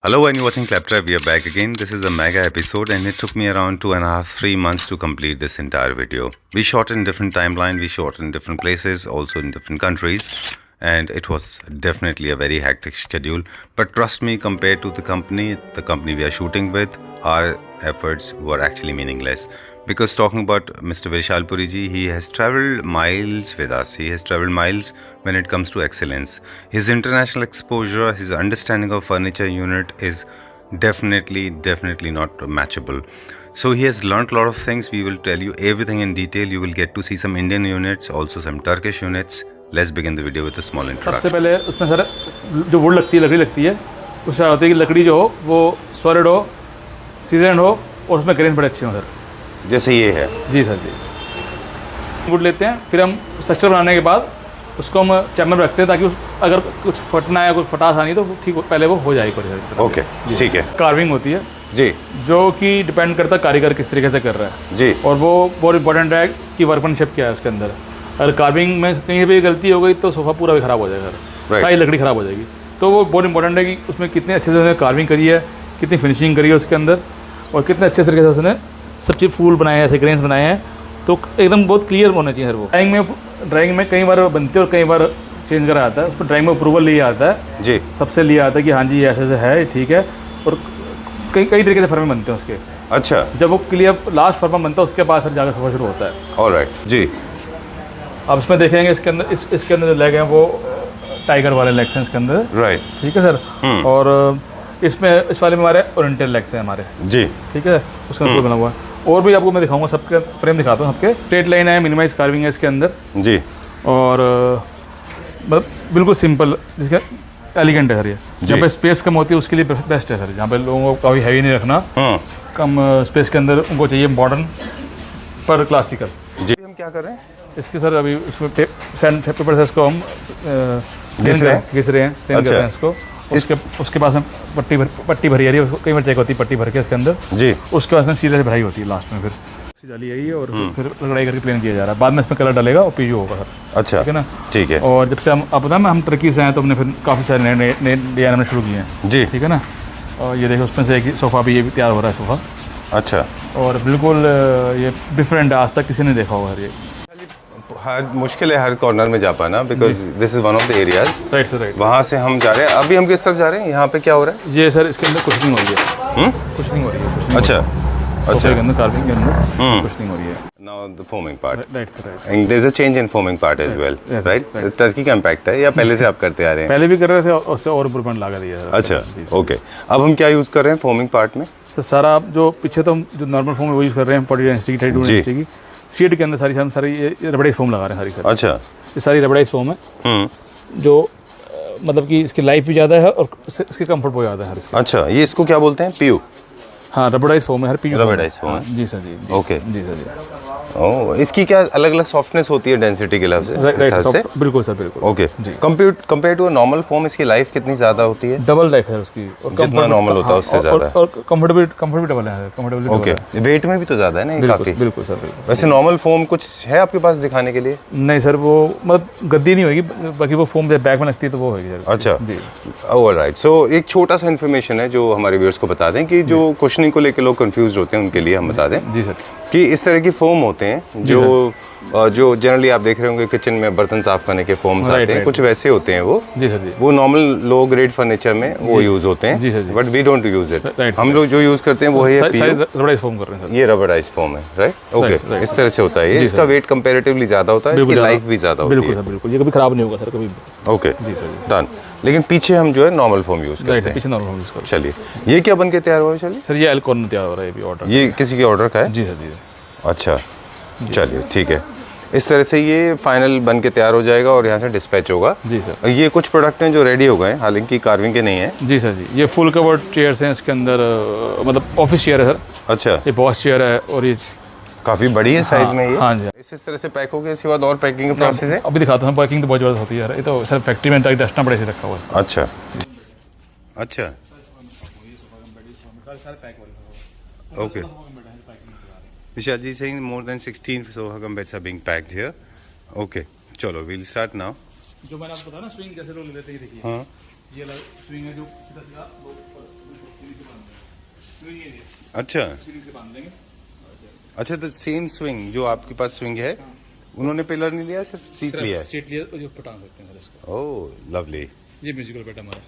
Hello and you're watching Claptrap. We are back again. This is a mega episode and it took me around 2.5-3 months to complete this entire video. We shot in different timeline, we shot in different places, also in different countries, and it was definitely a very hectic schedule. But trust me, compared to the company we are shooting with, our efforts were actually meaningless. Because talking about Mr. Vishal Puri ji, he has traveled miles with us. He has traveled miles when it comes to excellence. His international exposure, his understanding of furniture unit is definitely not matchable. So he has learnt a lot of things. We will tell you everything in detail. You will get to see some Indian units, also some Turkish units. Let's begin the video with a small introduction. सबसे पहले उसमें sir जो would लगती है, लकड़ी लगती है, उससे होता है कि लकड़ी जो हो वो सॉलिड हो, सीजनड हो और उसमें ग्रेन्स बड़े अच्छे हों सर। जैसे ये है जी सर जी। वुड लेते हैं, फिर हम स्ट्रक्चर बनाने के बाद उसको हम चैम्बर में रखते हैं ताकि अगर कुछ फटना है, कुछ फटास आनी तो ठीक पहले वो हो जाएगी सर। ओके, ठीक है। कार्विंग होती है जी, जो कि डिपेंड करता है कारीगर किस तरीके से कर रहा है जी, और वो बहुत इंपॉर्टेंट है कि वर्कमैनशिप क्या है उसके अंदर। अगर कार्विंग में कहीं भी गलती हो गई तो सोफ़ा पूरा भी ख़राब हो जाएगा सर, सारी लकड़ी ख़राब हो जाएगी। तो वो बहुत इंपॉर्टेंट है कि उसमें कितने अच्छे से उसने कार्विंग करी है, कितनी फिनिशिंग करी है उसके अंदर, और कितने अच्छे तरीके से उसने सब चीज़ फूल बनाए हैं, ऐसे ग्रेन्स बनाए हैं, तो एकदम बहुत क्लियर होना चाहिए सर। वो ड्राइंग में कई बार बनते हैं और कई बार चेंज करा आता है, उस पर ड्राइंग में अप्रूवल लिया आता है जी, सबसे लिया आता है कि हाँ जी ऐसे ऐसे है, ठीक है, और कई तरीके से फर्मे बनते हैं उसके। अच्छा, जब वो क्लियर लास्ट फर्मा बनता है उसके बाद सर जाकर सोफा शुरू होता है। ऑलराइट जी। अब इसमें देखेंगे इसके अंदर इसके अंदर जो लेग हैं वो टाइगर वाले लेग्स हैं इसके अंदर, राइट, ठीक है सर। और इसमें इस वाले में हमारे ओरिएंटल लेग्स हैं हमारे जी, ठीक है, उसका अंदर बना हुआ है। और भी आपको मैं दिखाऊंगा, सबके फ्रेम दिखाता हूँ सबके। स्ट्रेट लाइन है, मिनिमाइज कार्विंग है इसके अंदर जी, और मतलब बिल्कुल सिंपल, जिसका एलिगेंट है सर। ये जहाँ पे स्पेस कम होती है उसके लिए बेस्ट है सर, जहाँ पे लोगों को काफ़ी हैवी नहीं रखना, कम स्पेस के अंदर उनको चाहिए मॉडर्न पर क्लासिकल जी। हम क्या कर रहे हैं इसके सर, अभी उसमें सैंड पेपर से इसको हम घिस रहे हैं, कर रहे हैं इसको। उसके पास में पट्टी भरी आ रही है, उसको कई बार चेक होती है पट्टी भर के इसके अंदर जी, उसके बाद में सीधे से भराई होती है लास्ट में, फिर डाली आई है और फिर लड़ाई करके प्लेन किया जा रहा है। बाद में इसमें कलर डालेगा और पीयू होगा सर। अच्छा, ठीक है ना, ठीक है। और जब से हम आप पता है हम टर्की से आए तो हमने फिर काफ़ी सारे नए डिजाइन हमने शुरू किए हैं जी, ठीक है ना। और ये देखो उसमें से एक सोफ़ा भी ये भी तैयार हो रहा है सोफ़ा। अच्छा, और बिल्कुल ये डिफरेंट है, आज तक किसी ने देखा होगा ये। हर मुश्किल है हर कॉर्नर में जा पाना, because this is one of the areas. Right right. वहाँ से हम जा रहे हैं। अभी हम किस तरफ जा रहे हैं? यहाँ पे क्या हो रहा है? ये सर इसके अंदर कुशनिंग हो रही है। कुशनिंग हो रही है। अच्छा अच्छा, के अंदर कार्विंग के अंदर कुशनिंग हो रही है। Now the foaming part, right right, and there is a change in foaming part as well, right? Turkey का इंपैक्ट है या पहले से आप करते आ रहे हैं? पहले भी कर रहे थे, उससे और इंप्रूवमेंट लगा दिया है। अच्छा, ओके। अब हम क्या यूज़ कर रहे हैं फोमिंग पार्ट में? सर सारा जो पीछे तो हम जो नॉर्मल फोम है वो यूज़ कर रहे हैं, 40 डेंसिटी की, 32 डेंसिटी की। सीट के अंदर सारी ये रबड़ाइज फोम लगा रहे हैं सारी सर। अच्छा, ये सारी रबड़ाइज फोम है जो मतलब कि इसकी लाइफ भी ज़्यादा है और इसके कंफर्ट बहुत ज़्यादा है। अच्छा, ये इसको क्या बोलते हैं? पीयू? हाँ, रबड़ाइज फोम है, हर पीयू रबड़ाइज फोम है जी सर जी। ओके जी सर जी। ओह, इसकी क्या अलग अलग सॉफ्टनेस होती है डेंसिटी के हिसाब से? बिल्कुल सर, बिल्कुल। ओके जी। कंपेयर टू नॉर्मल फोम इसकी लाइफ कितनी ज़्यादा होती है? डबल लाइफ है उसकी, जितना नॉर्मल होता है उससे ज़्यादा। और कंफर्टेबल डबल है, कंफर्टेबल। ओके, वेट में भी तो ज़्यादा है ना ये काफ़ी? बिल्कुल सर, बिल्कुल। वैसे नॉर्मल फोम कुछ है आपके पास दिखाने के लिए? नहीं सर, वो मतलब गद्दी नहीं होगी, बाकी वो फोम बैक में लगती है तो वो होगी सर। अच्छा जी, ऑलराइट। सो एक छोटा सा इन्फॉर्मेशन है जो हमारे व्यूअर्स को बता दें कि जो कुशनिंग को लेकर लोग कंफ्यूज होते हैं उनके लिए हम बता दें जी सर, कि इस तरह की फोम होते हैं जो जनरली आप देख रहे होंगे किचन में बर्तन साफ करने के फोम्स आते हैं, कुछ वैसे होते हैं वो जी सर जी। वो नॉर्मल लो ग्रेड फर्नीचर में वो यूज होते हैं जी sir, but we don't use it. हम लोग जो यूज करते हैं वो है रबड़ाइज फोम कर रहे हैं सर। ये रबड़ाइज फोम है, राइट? ओके, इस तरह से होता है ये। इसका वेट कंपैरेटिवली ज्यादा होता है, इसकी लाइफ भी ज्यादा होती है। बिल्कुल सर, बिल्कुल, ये कभी खराब नहीं होगा सर, कभी। ओके जी सर, डन। लेकिन पीछे हम जो है नॉर्मल फोम यूज करते हैं। पीछे नॉर्मल फोम यूज करते हैं। चलिए, ये क्या बन के तैयार हुआ है? चलिए सर, ये एल कॉर्नर तैयार हो रहा है, ये भी ऑर्डर, ये किसी के ऑर्डर का है जी सर जी। अच्छा, चलिए ठीक है। इस तरह से ये फाइनल बन के तैयार हो जाएगा और यहाँ से डिस्पैच होगा जी सर। ये कुछ प्रोडक्ट हैं जो रेडी हो गए, हालांकि कार्विंग के नहीं है जी सर जी। ये फुल कवर्ड चेयर्स हैं इसके अंदर, मतलब ऑफिस चेयर है सर। अच्छा, ये बॉस चेयर है और ये काफ़ी बड़ी है साइज में ये। हाँ जी, इस तरह से पैक हो गया। इसके बाद और पैकिंग का प्रोसेस है? अभी दिखाता हूँ। पैकिंग तो बहुत ज़बरदस्त होती है यार, ये तो सर फैक्ट्री में डस्टना बड़े से रखा हुआ है। अच्छा अच्छा, okay. Vishal ji saying more than 16 sofa beds are being packed here. Okay, चलो we'll start now. जो मैंने आपको बताया ना स्विंग कैसे लोग लेते हैं, देखिए हाँ, ये स्विंग है जो सीधा सीधा अच्छा अच्छा, तो सेम स्विंग जो आपके पास स्विंग है, उन्होंने पिलर नहीं लिया, सिर्फ सीट लिया है। सीट लिया जो टांग सकते हैं इसको। ओह लवली। ये म्यूजिकल बेड हमारा।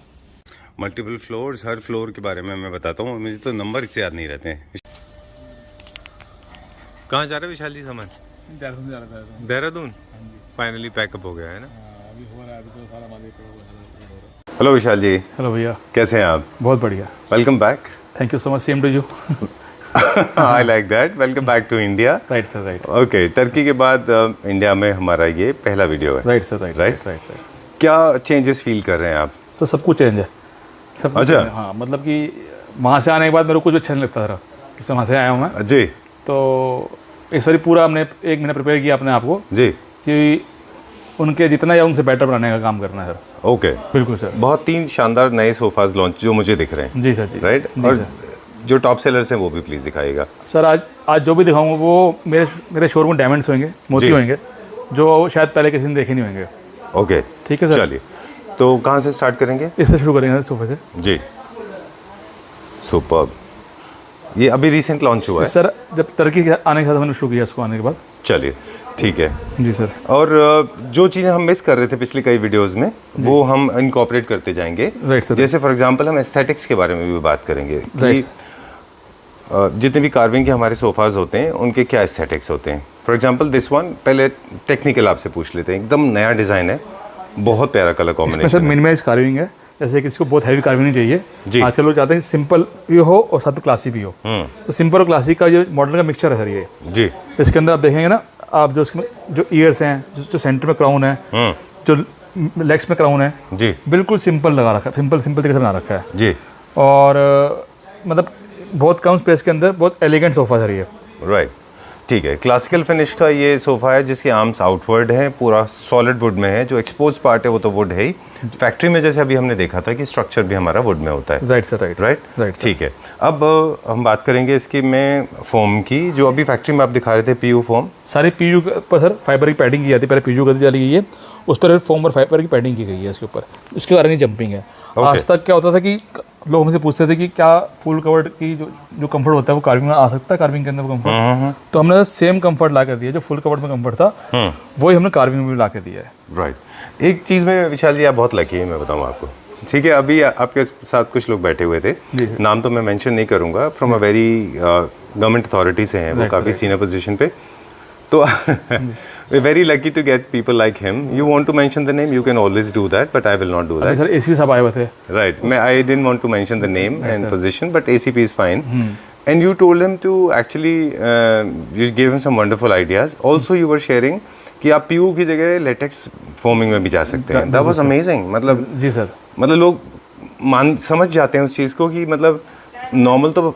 मल्टीपल फ्लोर्स, हर फ्लोर के बारे में मैं बताता हूँ, मुझे तो नंबर इससे याद नहीं रहते हैं। कहाँ जा रहे हैं विशाल जी सामान? देहरादून जा रहा था। देहरादून फाइनली पैकअप हो गया है ना? अभी हो रहा है, अभी तो सारा माल हो हेलो विशाल जी। हेलो भैया, कैसे हैं आप? बहुत बढ़िया। Welcome back. Thank you so much, same to you. I like that. Welcome back to India. Right sir, right. Okay, Turkey के बाद इंडिया में हमारा ये पहला वीडियो है। Right sir, right right right right. क्या चेंजेस फील कर रहे हैं आप? तो सब कुछ चेंज है, सब कुछ अच्छा। change है। हाँ, मतलब कि वहाँ से आने के बाद मेरे को कुछ अच्छा नहीं लगता था, जैसे वहाँ से आया हूँ मैं, जी तो इस बार पूरा हमने 1 महीना प्रिपेयर किया अपने आप को जी कि उनके जितना या उनसे बेटर बनाने का काम करना है सर। ओके, बिल्कुल सर। बहुत 3 शानदार नए सोफाज लॉन्च जो मुझे दिख रहे हैं। जी सर, जी। राइट, जी और सर। जो टॉप सेलर्स हैं वो भी प्लीज दिखाइएगा। सर आज जो भी दिखाऊंगा वो मेरे शोरूम में डायमंड्स होंगे, मोती जी। होंगे, जो शायद पहले किसी ने देखे नहीं होंगे। ओके ठीक है सर। चलिए, तो कहाँ से स्टार्ट करेंगे? इससे शुरू करेंगे सोफे से। जी सुपर्ब। ये अभी रिसेंट लॉन्च हुआ है सर, जब टर्की के आने के साथ हमने शुरू किया इसको आने के बाद। चलिए ठीक है। जी सर। और जो चीज़ें हम मिस कर रहे थे पिछले कई वीडियोस में वो हम इनकॉर्पोरेट करते जाएंगे। Right sir. जैसे फॉर एग्जांपल हम एस्थेटिक्स के बारे में भी बात करेंगे कि राइट। जितने भी कार्विंग के हमारे सोफाज होते हैं उनके क्या एस्थेटिक्स होते हैं। फॉर एग्जांपल दिस वन, पहले टेक्निकल आपसे पूछ लेते हैं। एकदम नया डिज़ाइन है, बहुत प्यारा कलर इसमें सर कॉम्बिनेशन है। मिनिमाइज कार्विंग है, जैसे किसी को बहुत हैवी कार्विंग नहीं चाहिए। जी। आजकल लोग चाहते हैं सिंपल भी हो और साथ में क्लासी भी हो। तो सिंपल और क्लासिक का जो मॉडल का मिक्सचर है सर ये। जी इसके अंदर आप देखेंगे ना, आप जो इसमें जो ईयर्स हैं, जो सेंटर में क्राउन है, जो लेग्स में क्राउन है, जी बिल्कुल सिंपल लगा रखा है, सिंपल तरीके से बना रखा है। जी और मतलब बहुत कम स्पेस के अंदर बहुत एलिगेंट सोफा सर ये। राइट, ठीक है। क्लासिकल फिनिश का ये सोफ़ा है जिसके आर्म्स आउटवर्ड हैं, पूरा सॉलिड वुड में है। जो एक्सपोज पार्ट है वो तो वुड है ही। फैक्ट्री में जैसे अभी हमने देखा था कि स्ट्रक्चर भी हमारा वुड में होता है। राइट सर, राइट राइट ठीक है। अब हम बात करेंगे इसकी में फोम की, जो अभी फैक्ट्री में आप दिखा रहे थे पीयू फोम। सारी पीयू पर सर फाइबर की पैडिंग की जाती है, पहले पीयू कर दी डाली गई है, उस पर फोम और फाइबर की पैडिंग की गई है इसके ऊपर। इसके कारण ही जंपिंग है। आज तक क्या होता था कि लोग हमसे पूछते थे कि क्या फुल कवर्ड की जो कंफर्ट होता है वो कार्विंग में आ सकता है, कार्विंग के अंदर वो कंफर्ट। तो हमने सेम कंफर्ट ला कर दिया, जो फुल कवर्ड में कंफर्ट था वही हमने कार्विंग में भी ला के दिया है। राइट, एक चीज़ में विशाल जी आप बहुत लकी है, मैं बताऊँ आपको। ठीक है, अभी आपके साथ कुछ लोग बैठे हुए थे, नाम तो मैं मेंशन नहीं करूँगा, from a very government authority से हैं वो, काफ़ी सीनियर पोजीशन पे। तो very lucky to get people like him. You want to mention the name, you can always do that, but I will not do that. Sir ACP साहब आए हुए थे। राइट, मैं I didn't want to mention the name and position, but ACP is fine. And you told him to actually, you gave him some wonderful ideas. Also, you were sharing कि आप PU की जगह latex foaming में भी जा सकते हैं। That was amazing। मतलब जी सर, मतलब लोग समझ जाते हैं उस चीज़ को कि मतलब नॉर्मल तो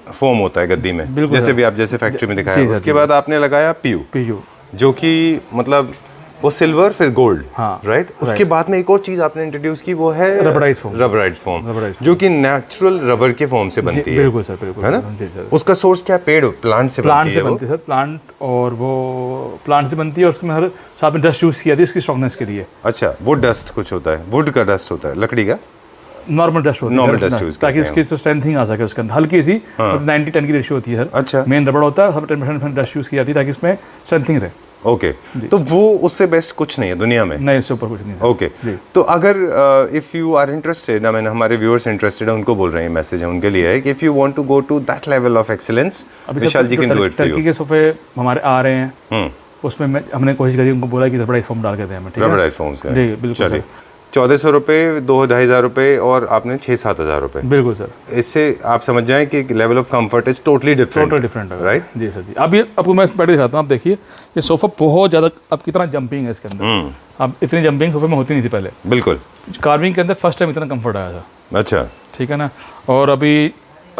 फोम होता है गद्दी में, जैसे भी आप जैसे फैक्ट्री में दिखाया। उसके बाद आपने लगाया पीयू, जो कि मतलब वो सिल्वर फिर गोल्ड। हाँ, राइट। उसके बाद में एक और चीज आपने इंट्रोड्यूस की, वो है रबराइज्ड फोम, जो कि नेचुरल रबर के फोम से बनती है। बिल्कुल सर, बिल्कुल है ना। उसका सोर्स क्या, पेड़ प्लांट से बनती है सर, प्लांट, और वो प्लांट से बनती है। और उसमें हर साथ में डस्ट यूज किया था इसकी स्ट्रॉन्गनेस के लिए। अच्छा, वो डस्ट कुछ होता है, वुड का डस्ट होता है, लकड़ी का नॉर्मल डस्ट होती है, नॉर्मल डस्ट यूज, ताकि उसकी स्ट्रेंथिंग आ सके उसके अंदर। हल्की सी 90-10 की रेशियो होती है सर। अच्छा, मेन रबड़ होता है, सब 10% डस्ट यूज की जाती है ताकि इसमें स्ट्रेंथिंग रहे। ओके, तो वो उससे बेस्ट कुछ नहीं है दुनिया में? नहीं, इससे ऊपर कुछ नहीं है। ओके, तो अगर इफ यू आर इंटरेस्टेड, मैंने हमारे व्यूअर्स इंटरेस्टेड है उनको बोल रहे हैं, मैसेज है उनके लिए है कि if you want to go to that level of excellence, Vishal ji can do it for you. Turkey के सोफे हमारे आ रहे हैं, उसमें हमने कोशिश करी, उनको बोला कि रबराइज फोम डाल के दें हमें। रबराइज फोम्स का, जी बिल्कुल सर। 1400 रुपये, 2-2,500 रुपये, और आपने 6-7,000 रुपये। बिल्कुल सर। इससे आप समझ जाएं कि level of comfort is totally different है। राइट। जी सर, जी। अब ये आपको मैं बैठ दिखाता हूँ, आप देखिए ये सोफा बहुत ज़्यादा, अब कितना जंपिंग है इसके अंदर। अब इतनी जंपिंग सोफे में होती नहीं थी पहले। बिल्कुल, कार्विंग के अंदर फर्स्ट टाइम इतना कंफर्ट आया था। अच्छा, ठीक है ना। और अभी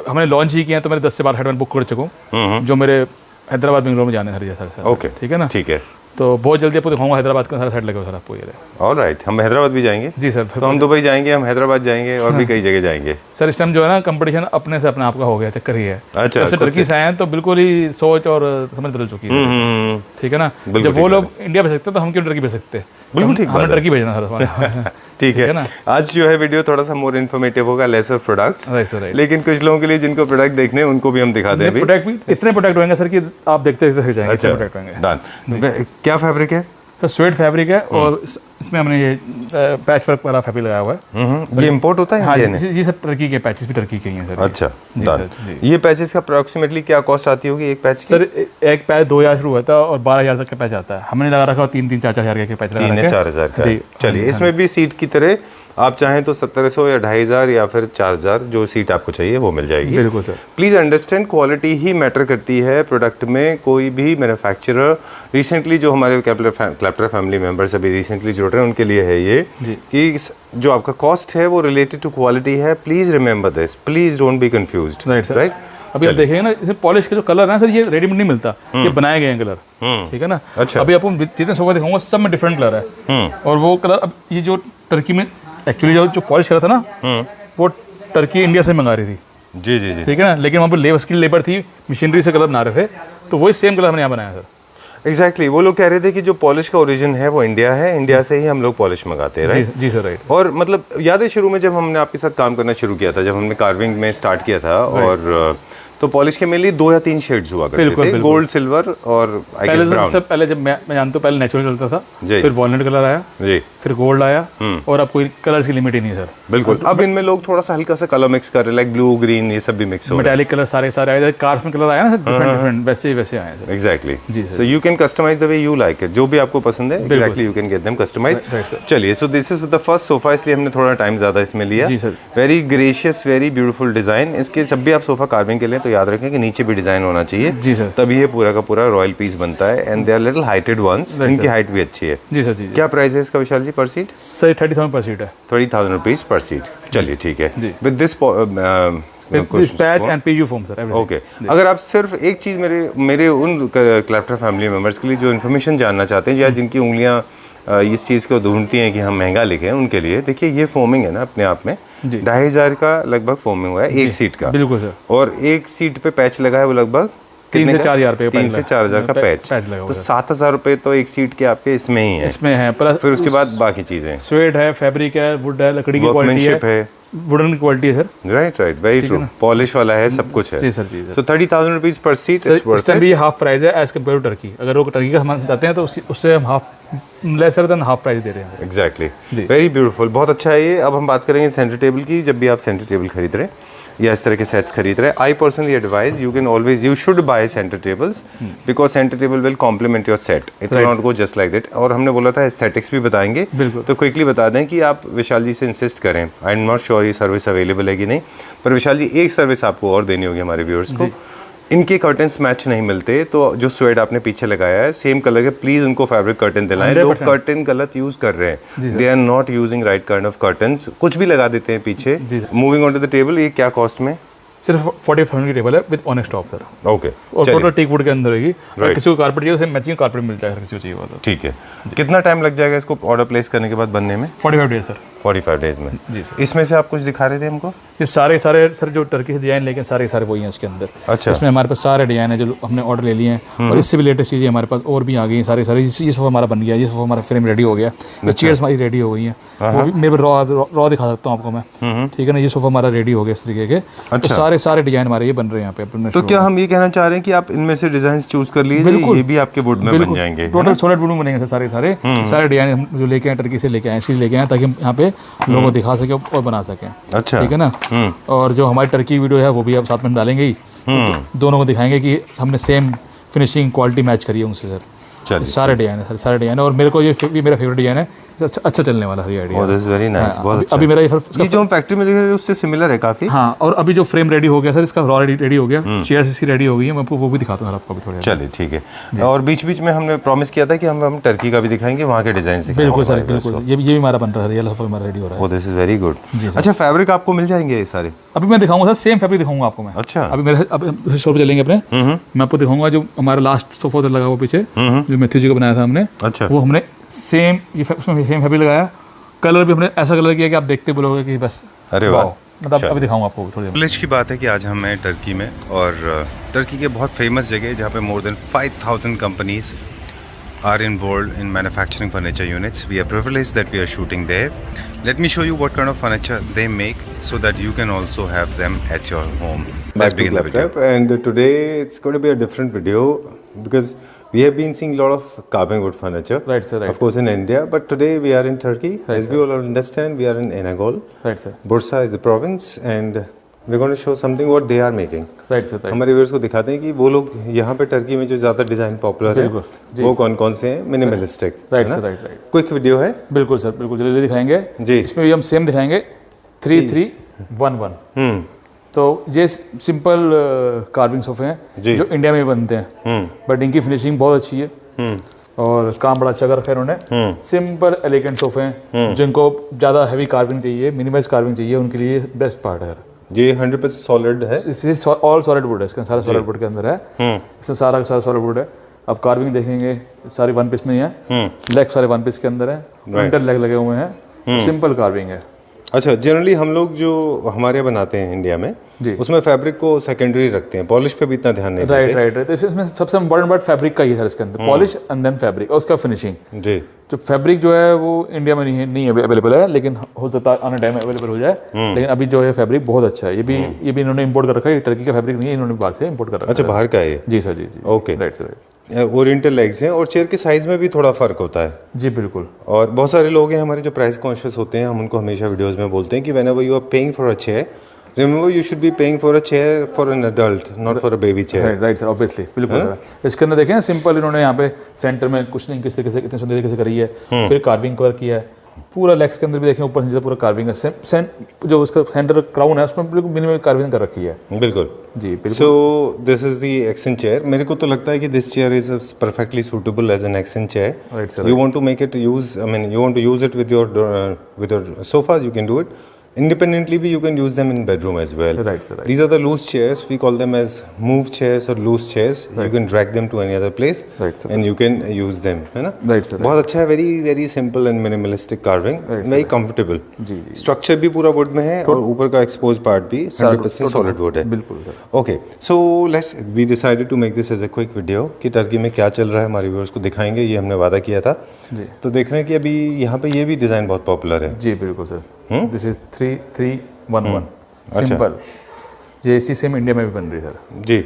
हमने लॉन्च ही किया है, तो मैंने 10 से 12 हेडबैंड बुक कर चुका हूँ, जो मेरे हैदराबाद बेंगलोर में जाने सर। ओके, ठीक है ना। ठीक है, तो बहुत जल्दी आपको दिखाऊंगा हैदराबाद का सारा सेट लगे सर आपको। ये ऑलराइट, हम हैदराबाद भी जाएंगे। जी सर, तो हम दुबई जाएंगे, हम हैदराबाद जाएंगे, और भी कई जगह जाएंगे सर। इस टाइम जो है ना कंपटीशन अपने से अपना आपका हो गया, चक्कर ही है। अच्छा, जब टर्की से आए हैं तो बिल्कुल ही सोच और समझ बदल चुकी है। ठीक है ना। जब वो लोग इंडिया भेज सकते तो हम क्यों टर्की भेज सकते? बिल्कुल ठीक बात हमें है। टर्की भेजना था ठीक है ना? आज जो है वीडियो थोड़ा सा मोर इन्फॉर्मेटिव होगा, लेसर प्रोडक्ट्स, राइट। लेकिन कुछ लोगों के लिए जिनको प्रोडक्ट देखने हैं उनको भी हम दिखा दें अभी। प्रोडक्ट भी इतने प्रोडक्ट होंगे सर कि आप देखते देखते जाएंगे। अच्छा प्रोडक्ट होंगे डन। क्या फैब्रिक है? तो स्वेट फैब्रिक है और इसमें हमने ये पैच वर्क वाला फैब्रिक लगाया हुआ है। ये इंपोर्ट होता है हाँ इंडिया में? जी सर, टर्की के पैचेस भी टर्की के ही हैं सर। अच्छा जी डन। सर, जी। ये पैचेस का अप्रोक्सीमेटली क्या कॉस्ट आती होगी एक पैच की? सर एक पैच 2000 शुरू होता है और 12,000 तक का पैच आता है। हमने लगा रखा 3-4 हज़ार के पैच लगा 3 या 4 हज़ार का है। चलिए इसमें भी सीट की तरह आप चाहें तो 1700 या 2500 या फिर 4000 जो सीट आपको चाहिए वो मिल जाएगी। बिल्कुल sir. Please understand quality he matter करती है प्रोडक्ट में। कोई भी मैन्युफैक्चरर रिसेंटली जो हमारे क्लैप्टर फैमिली मेंबर्स अभी रिसेंटली जुड़ रहे हैं उनके लिए है ये जी। कि जो आपका कॉस्ट है वो रिलेटेड टू क्वालिटी है। Please remember this, please don't be confused. Right sir. Right अभी आप देखेंगे ना, इसे पॉलिश के जो कलर है ना सर, ये रेडीमेड नहीं मिलता, ये बनाए गए हैं कलर। ठीक है ना? अच्छा। अभी आपको जितने सोफा दिखाऊंगा सब में डिफरेंट कलर है और वो कलर अब ये जो टर्की में एक्चुअली जो पॉलिश करा था ना वो टर्की इंडिया से मंगा रही थी। जी जी जी ठीक है ना? लेकिन वहाँ पर स्किल लेबर थी, मशीनरी से कलर बना रहे थे, तो वही सेम कलर हमने यहाँ बनाया सर। एग्जैक्टली वो लोग कह रहे थे कि जो पॉलिश का ओरिजिन है वो इंडिया है, इंडिया से ही हम लोग पॉलिश मंगाते हैं। राइट जी सर, राइट। और मतलब याद है शुरू में जब हमने आपके साथ काम करना शुरू किया था, जब हमने कार्विंग में स्टार्ट किया था और तो पॉलिश के मेनली 2 या 3 शेड्स हुआ करते थे, गोल्ड, सिल्वर और आई गेस ब्राउन। सब पहले जब मैं जानता हूँ पहले नेचुरल चलता था, जी। फिर वॉलनट कलर आया, जी फिर गोल्ड आया और अब कोई कलर की लिमिट ही नहीं सर। बिल्कुल। अब इनमें लोग थोड़ा सा हल्का सा कलर मिक्स कर रहे हैं, लाइक ब्लू, ग्रीन, ये सब भी मिक्स हो रहा है। मेटालिक कलर सारे आए, कार्स में कलर आया ना सर, डिफरेंट वैसे आए सर। एग्जैक्टली। जी so you can customize the way you like it, जो भी आपको पसंद है exactly you can get them customize. Right, sir। चलिए, so this is the first sofa, इसलिए हमने थोड़ा टाइम ज़्यादा इसमें लिया। जी, sir। Very gracious, very beautiful design. इसके जब भी आप सोफा कार्विंग के लिए तो याद रखें कि नीचे भी डिज़ाइन होना चाहिए। जी सर। तभी ये पूरा का पूरा रॉयल पीस बनता है and they are little heighted ones. इनकी हाइट भी अच्छी है। जी सर। जी क्या प्राइस है इसका विशाल जी पर सीट? सर 30,000 पर सीट है। 30,000 रुपीज़ पर सीट। चलिए ठीक है। जी। With this patch and PU foam sir. Okay, अगर आप सिर्फ एक चीज़ मेरे उन क्लैप्टर फैमिली मेम्बर्स के लिए जो इन्फॉर्मेशन जानना चाहते हैं या जिनकी उंगलियां इस चीज़ को ढूंढती हैं कि हम महंगा लिखें, उनके लिए देखिए ये फोमिंग है ना अपने आप में 2,500 का लगभग फोमिंग हुआ है एक सीट का। बिल्कुल सर। और एक सीट पे पैच लगा है वो लगभग 3 से 4,000 रुपये 3 से 4,000 का पैच लगा हुआ तो है। 7,000 रुपये तो एक सीट के आपके इसमें ही है। इसमें है प्लस फिर उसके बाद बाकी चीज़ें, स्वेट है, फैब्रिक है, वुड है, लकड़ी की क्वालिटी वर्कमैनशिप है। वुडन की क्वालिटी है sir. Right very true, polish वाला है, सब कुछ है। जी सर। जी सो 30,000 रुपीज़ पर सीट इट्स इस वर्थ टाइम भी ये हाफ प्राइस है एज कम्पेयर टू टर्की। अगर वो टर्की का सामान जाते हैं तो उससे हम लेसर देन हाफ प्राइस दे रहे हैं। एग्जैक्टली, वेरी ब्यूटीफुल, बहुत अच्छा है ये। अब हम बात करेंगे सेंटर टेबल की। जब भी आप सेंटर टेबल खरीद रहे हैं या इस तरह के सेट्स खरीद रहे हैं, I personally advise you should buy centre tables because centre table will complement your set, it will not go just like that. और हमने बोला था एस्थेटिक्स भी बताएंगे, तो क्विकली बता दें कि आप विशाल जी से इंसिस्ट करें। आई एम नॉट श्योर ये सर्विस अवेलेबल है कि नहीं, पर विशाल जी एक सर्विस आपको और देनी होगी हमारे व्यूअर्स को। इनके कर्टन्स मैच नहीं मिलते तो जो स्वेड आपने पीछे लगाया है सेम कलर के, प्लीज उनको फैब्रिक कर्टन दिलाएं। लोग कर्टन गलत यूज कर रहे हैं, they are not using right kind of curtains, कुछ भी लगा देते हैं पीछे। Moving on to the table, ये क्या कॉस्ट में? सिर्फ 45,000 की टेबल है with on stop sir. Okay, और टोटल टीक वुड के अंदर रहेगी। किसी को कारपेट चाहिए उसे मैचिंग कारपेट मिल जाएगा, किसी को चाहिए तो। ठीक है। कितना टाइम लग जाएगा इसको ऑर्डर प्लेस करने के बाद बनने में? 45 डेज सर। 45 डेज में। जी सर। इसमें से आप कुछ दिखा रहे थे हमको? ये सारे सर जो टर्की से डिजाइन लेके सारे वही हैं इसके अंदर। अच्छा। इसमें हमारे पास सारे डिजाइन है जो हमने ऑर्डर ले लिए हैं और इससे भी लेटेस्ट चीज़ें हमारे पास और भी आ गई हैं सारे। ये सोफा हमारा बन गया, ये सोफा हमारा फ्रेम रेडी हो गया, ये चेयर्स हमारी रेडी हो गई हैं। वो भी मेरे रॉ दिखा सकता हूँ आपको मैं, ठीक है ना? ये सोफा हमारा रेडी हो गया इस तरीके के। तो सारे डिजाइन हमारे ये बन रहे हैं यहाँ पे अपने। तो क्या हम ये कहना चाह रहे हैं कि आप इनमें से डिजाइन चूज कर लीजिए, ये भी आपके वुड में बन जाएंगे? टोटल सॉलिड वुड में बनेंगे सारे डिजाइन हम जो लेके आए टर्की से लेके आए, इसी लेके आए ताकि हम यहाँ पे लोगों को दिखा सके और बना सकें। अच्छा, ठीक है ना? और जो हमारी टर्की वीडियो है वो भी आप साथ में डालेंगे ही, तो दोनों को दिखाएंगे कि हमने सेम फिनिशिंग क्वालिटी मैच करी है उनसे सर। सारे डिजाइन है सर, सारे डिजाइन है। और मेरे को ये भी मेरा फेवरेट डिजाइन है, अच्छा चलने वाला है ये idea. This is very nice, बहुत अच्छा। अभी मेरा ये जो हम फैक्ट्री में देख रहे हैं उससे सिमिलर है काफी। हाँ, और अभी जो फ्रेम रेडी हो गया सर, इसका रॉ रेडी हो गया, चेयर्स इसकी रेडी हो गई है, मैं आपको वो भी दिखाता हूँ आपको भी थोड़ा। चलिए ठीक है। और बीच बीच में हमने प्रॉमिस किया था कि हम टर्की का भी दिखाएंगे, वहाँ के डिजाइन दिखाएंगे। बिल्कुल सर, बिल्कुल। ये भी हमारा बन रहा है, ये सोफा हमारा रेडी हो रहा है। This is very good. अच्छा, फैब्रिक आपको मिल जाएंगे ये सारे? अभी मैं दिखाऊंगा सर, सेम फैब्रिक दिखाऊंगा आपको मैं। अच्छा। अभी मेरे शॉप पे चलेंगे अपने, मैं आपको दिखाऊंगा जो हमारा लास्ट सोफा उधर लगा हुआ पीछे, जो मैथ्यू जी को बनाया था हमने। अच्छा। वो हमने सेम फैब्रिक लगाया, कलर भी हमने ऐसा कलर किया कि आप देखते बोलोगे कि बस अरे वाह। मतलब अभी दिखाऊंगा आपको थोड़ी देर। प्रिविलेज की बात है कि आज हम हैं टर्की में, और टर्की के बहुत फेमस जगह जहाँ पे more than 5,000 companies are involved in manufacturing furniture units. We are privileged that we are shooting there. Let me show you what kind of furniture they make so that you can also have them at your home. Let's begin the video. And today it's going to be a different video because we have been seeing a lot of carving wood furniture. Right, sir. Right. Of course in India, but today we are in Turkey. Right, as sir. we all understand, we are in Inegöl. Right, sir. Bursa is the province and we're going to show something what they are making. Right, sir. Right. हमारे viewers को दिखाते हैं कि वो लोग यहाँ पे Turkey में जो ज़्यादा डिज़ाइन पॉपुलर है वो कौन कौन से हैं minimalistic. Right sir, right right. Quick video है। बिल्कुल सर, बिल्कुल जल्दी दिखाएंगे जी। इसमें भी हम सेम दिखाएंगे 3311। तो ये सिंपल कार्विंग सोफे हैं जो इंडिया में भी बनते हैं, बट इनकी फिनिशिंग बहुत अच्छी है और काम बड़ा अच्छा कर रखा है इन्होंने। सिंपल एलिगेंट सोफे हैं, जिनको ज़्यादा हैवी कार्विंग चाहिए, मिनिमाइज कार्विंग चाहिए, उनके लिए बेस्ट पार्ट है। ये 100% सॉलिड है, इससे ऑल सॉलिड वुड है, इसका सारा सॉलिड वुड के अंदर है, इसमें सारा सॉलिड वुड है। अब कार्विंग देखेंगे सारी वन पीस में ही है, लेग सारे वन पीस के अंदर है, इंटर लेग लगे हुए हैं, सिंपल कार्विंग है। अच्छा, जनरली हम लोग जो हमारे बनाते हैं इंडिया में उसमें फैब्रिक को सेकेंडरी रखते हैं, पॉलिश पे भी इतना ध्यान नहीं देते। Right right. तो इसमें सबसे इम्पोर्टेंट बात फैब्रिक का ही है इसके अंदर, पॉलिश एंड देन फैब्रिक और उसका फिनिशिंग। जी। जो फैब्रिक जो है वो इंडिया में नहीं अवेलेबल है, लेकिन हो सकता है आने टाइम में अवेलेबल हो जाए। लेकिन अभी जो है फैब्रिक बहुत अच्छा है। ये भी इन्होंने इंपोर्ट कर रखा है, टर्की का फैब्रिक नहीं है, इन्होंने बाहर से इंपोर्ट कर रखा है। अच्छा, बाहर का है ये? जी सर, जी जी। Okay, right sir, right. Oriental legs हैं और चेयर के साइज में भी थोड़ा फर्क होता है। जी बिल्कुल। और बहुत सारे लोग हैं हमारे जो प्राइस कॉन्शियस होते हैं, हम उनको हमेशा वीडियोस में बोलते हैं कि whenever you are paying for a chair, remember you should be paying for a chair for an adult, not for a baby chair. Right sir, obviously, बिल्कुल। इसके अंदर देखें सिंपल इन्होंने यहाँ पे सेंटर में कुशनिंग किस तरीके से इतने सुंदर तरीके से करी है, फिर कार्विंग कवर किया है पूरा। लेग्स के अंदर भी देखें ऊपर से पूरा कार्विंग है, जो उसका हैंडल क्राउन है उसमें बिल्कुल मिनिमम कार्विंग कर रखी है। बिल्कुल जी बिल्कुल। So this is the accent chair. मेरे को तो लगता है कि this chair is perfectly suitable as an accent chair. Right sir. You want to make it use, I mean you want to use it with your sofas, you can do it independently, you can use them in bedroom as well. Right sir, right. These are the loose chairs, we call them as move chairs or loose chairs. Right. You can drag them to any other place, right sir, and you can use them, है ना? Right sir, बहुत अच्छा है, very very simple and minimalistic carving, very comfortable. Ji. Structure भी पूरा wood में है और ऊपर का exposed part भी 100% solid wood है। बिल्कुल sir. Okay, so we decided to make this as a quick video कि टर्की में क्या चल रहा है हमारे व्यूअर्स को दिखाएंगे, ये हमने वादा किया था। जी। तो देख रहे हैं कि अभी यहाँ पे ये भी डिज़ाइन बहुत पॉपुलर है। जी बिल्कुल सर। This is 3311 simple. ये इसी सेम इंडिया में भी बन रही है सर। जी।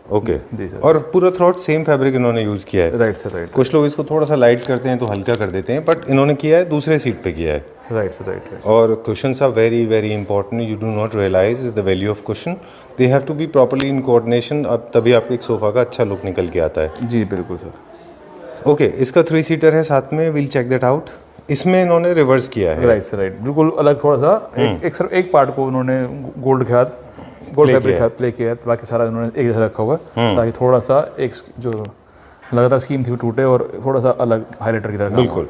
ओके। जी सर। और पूरा थ्रोट सेम फैब्रिक इन्होंने यूज़ किया है। Right sir, right. कुछ लोग इसको थोड़ा सा लाइट करते हैं तो हल्का कर देते हैं, बट इन्होंने किया है दूसरे सीट पे किया है। Right sir, right. और cushions are very very important, you do not realise the value of cushion, they have to be properly in coordination, अब तभी आपके एक सोफ़ा का अच्छा लुक निकल के आता है। जी बिल्कुल सर। ओके, इसका 3 सीटर है साथ में, विल चेक दैट आउट। इसमें इन्होंने रिवर्स किया है। Right sir, right. बिल्कुल अलग थोड़ा सा एक पार्ट को उन्होंने गोल्ड फैब्रिक के साथ प्ले किया है, बाकी सारा उन्होंने एक जैसा रखा हुआ है ताकि थोड़ा सा एक जो लगातार स्कीम थी वो टूटे और थोड़ा सा अलग हाईलाइटर की तरह। बिल्कुल,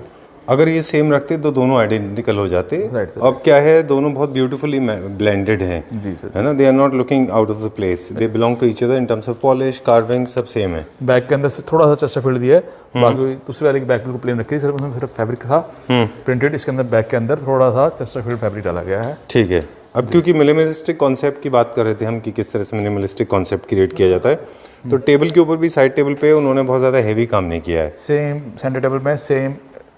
अगर ये सेम रखते तो दोनों आइडेंटिकल हो जाते। Right sir. अब क्या है, दोनों बहुत ब्यूटीफुली ब्लेंडेड हैं। जी सर। है ना, they are not looking out of the place, they belong to each other in terms of polish, carving, सब सेम है। बैक के अंदर से थोड़ा सा चेस्ट फील्ड दिया है, बाकी दूसरे वाले की बैक बिल्कुल प्लेन रखी है, सिर्फ उसमें सिर्फ फैब्रिक था प्रिंटेड। इसके अंदर बैक के अंदर थोड़ा सा चेस्ट फील्ड फैब्रिक डाला गया है। ठीक है। अब क्योंकि मिनिमलिस्टिक कॉन्सेप्ट की बात कर रहे थे हम कि किस तरह से मिनिमलिस्टिक कॉन्सेप्ट क्रिएट किया जाता है, तो टेबल के ऊपर भी, साइड टेबल पे उन्होंने बहुत ज़्यादा हैवी काम नहीं किया है। सेम सेंटर टेबल में सेम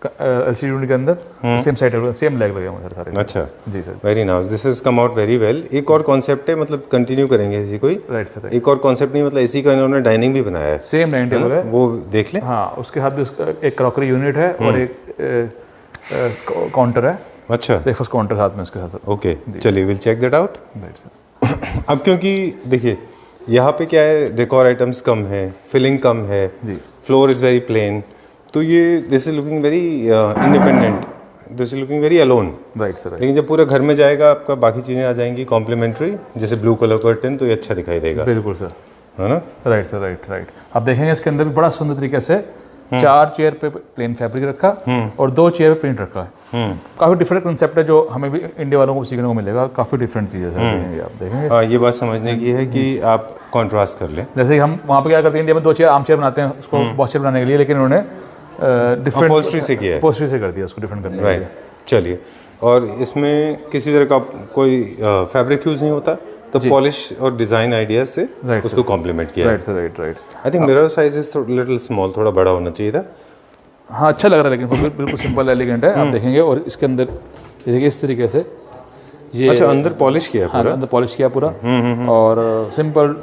एलसीडी यूनिट के अंदर same side table same leg लगे हुए सारे। अच्छा जी sir. Very nice, this is come out very well. एक और कॉन्सेप्ट है, मतलब कंटिन्यू करेंगे इसी कोई। Right sir. एक और कॉन्सेप्ट नहीं, मतलब इसी का इन्होंने डाइनिंग भी बनाया है। सेम डाइनिंग टेबल है, वो देख लें। हाँ, उसके साथ भी उसका एक क्रॉकरी यूनिट है और एक काउंटर है। अच्छा, ब्रेकफास्ट काउंटर साथ में उसके साथ। ओके, चलिए will check that out. Right sir. अब क्योंकि देखिए यहाँ पे क्या है, डेकोर आइटम्स कम है, फिलिंग कम है जी, फ्लोर इज़ वेरी प्लेन, तो ये this is looking very independent, this is looking very alone. Right sir. लेकिन जब पूरा घर में जाएगा आपका, बाकी चीज़ें आ जाएंगी कॉम्प्लीमेंट्री, जैसे ब्लू कलर कर्टन, तो ये अच्छा दिखाई देगा। बिल्कुल सर, है ना। Right sir, right right. आप देखेंगे इसके अंदर भी बड़ा सुंदर तरीके से 4 चेयर पे प्लेन फैब्रिक रखा और 2 चेयर पे प्रिंट रखा है। काफ़ी डिफरेंट कंसेप्ट है जो हमें भी इंडिया वालों को सीखने को मिलेगा। काफ़ी डिफरेंट चीज़ें हैं, आप देखेंगे। हाँ, ये बात समझने की है कि आप कॉन्ट्रास्ट कर लें। जैसे कि हम वहाँ पे क्या करते हैं, इंडिया में 2 चेयर आम चेयर बनाते हैं उसको बॉक्स चेयर बनाने के लिए, लेकिन उन्होंने डिफरेंट अपहोल्स्ट्री से किया है, अपहोल्स्ट्री से कर दिया उसको डिफरेंट करने के लिए। चलिए, और इसमें किसी तरह का कोई फैब्रिक यूज़ नहीं होता। तो पॉलिश और डिजाइन आइडिया से उसको कॉम्प्लीमेंट किया। Right sir, right. I think mirror size is little small, थोड़ा बड़ा होना चाहिए था। हाँ अच्छा लग रहा है, लेकिन बिल्कुल सिंपल एलिगेंट है। आप देखेंगे और इसके अंदर ये देखिए इस तरीके से ये, अच्छा अंदर पॉलिश किया पूरा। हाँ, अंदर पॉलिश किया पूरा। और सिंपल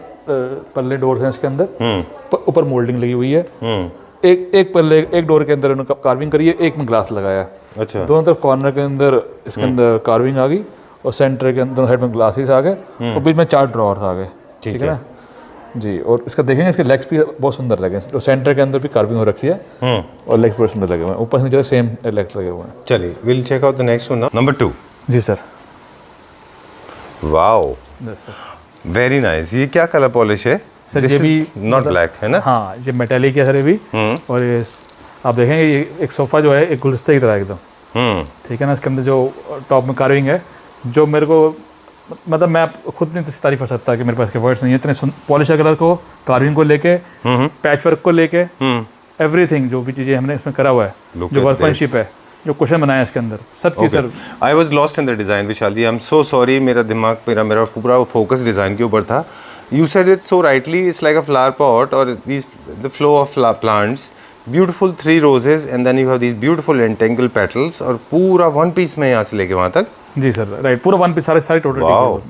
पल्ले डोर्स हैं इसके अंदर, ऊपर मोल्डिंग लगी हुई है। एक पल्ले एक डोर के अंदर उन्होंने कार्विंग करी है, एक में ग्लास लगाया। अच्छा, दोनों तरफ कॉर्नर के अंदर इसके अंदर कार्विंग आ गई और सेंटर के अंदर दोनों साइड में ग्लासेस आ गए और बीच में 4 ड्रॉअर्स आ गए। ठीक है ना जी। और इसका देखेंगे इसके लेग्स भी बहुत सुंदर लगे, तो सेंटर के अंदर भी कार्विंग हो रखी है और लेग्स बहुत सुंदर लगे हुए हैं, ऊपर से नीचे सेम लेग्स लगे हुए हैं। चलिए will check out the next one now, number 2। जी सर। Wow, very nice. ये क्या कलर पॉलिश है सर? ये भी नॉट ब्लैक है ना? हाँ, ये मेटालिक है सर ये भी। और ये आप देखेंगे ये एक सोफ़ा जो है एक गुलदस्ते की तरह एकदम। ठीक है ना, इसके अंदर जो टॉप में कार्विंग है, जो मेरे को मतलब मैं खुद नहीं तारीफ कर सकता कि मेरे पास के वर्ड्स नहीं है इतने। पॉलिश कलर को, कार्विंग को लेके, पैच वर्क को लेके, एवरीथिंग जो भी चीज़ें हमने इसमें करा हुआ है, जो वर्कमैनशिप है, जो क्वेश्चन बनाया इसके अंदर, सब चीज़ sir. I was lost in the design Vishal ji, I am so sorry. मेरा दिमाग मेरा पूरा फोकस डिज़ाइन के ऊपर था। You said it so rightly, it's like a flower pot और the flow of plants, beautiful 3 roses and then you have these beautiful entangle petals और पूरा 1 पीस में यहाँ से लेके वहाँ तक। जी सर, राइट, पूरा 1 पीस सारे टोटल।